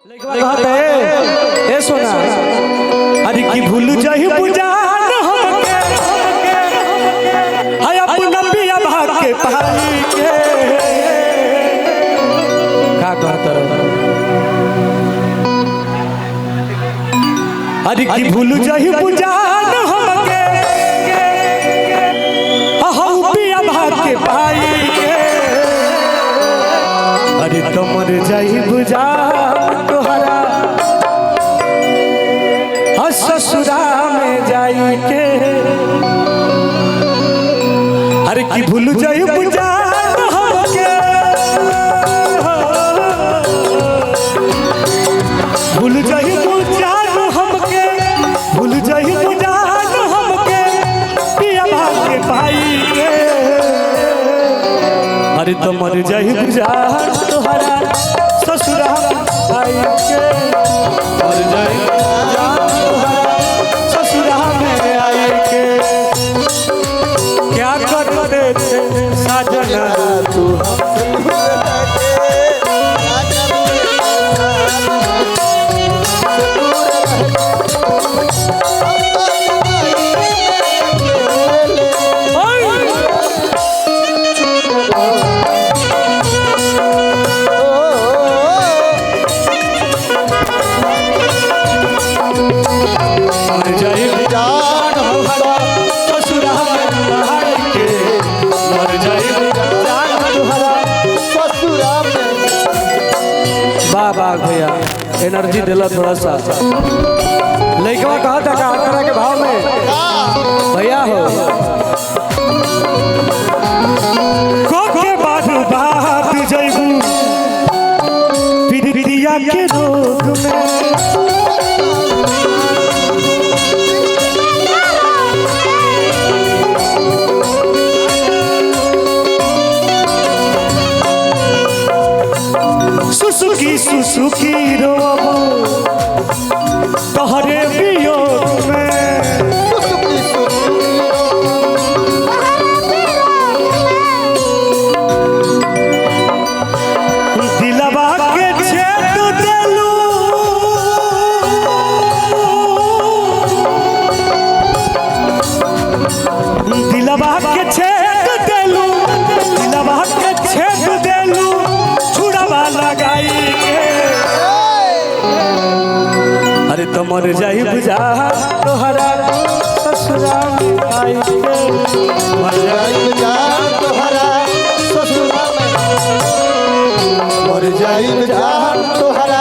ए सोना अरे की भूल जाहि बुझान हमके हाय अपना पिया भाग के पाई के का कहत अरे की भूल जाहि बुझान हमके हम पिया भाग के पाई के अरे तमर जाहि बुझान तोहरा ससुरा में जाई के अरे की भूल जाई बुझान हमके भूल जाई बुझान हमके भूल जाई बुझान हमके पिया के भाई के अरे तो मर जाई बुझान तोहरा ससुरा भाई के मर जाई साजना तू भैया एनर्जी दिला थोड़ा सा लड़का कहा था का तरह के भाव में भैया हो के बाद बात जइबू पिरिया के रोग में सुसुकी रोबो तोहरे वियोग में दिलवा के छेद देलू दिलवा के छेद देलू दिलवा के छेद देलू लगाई अरे तो मर जाई बुझा तोहरा ससुरा में आई के मर जाई बुझा तोहरा ससुरा में मर जाई बुझा तोहरा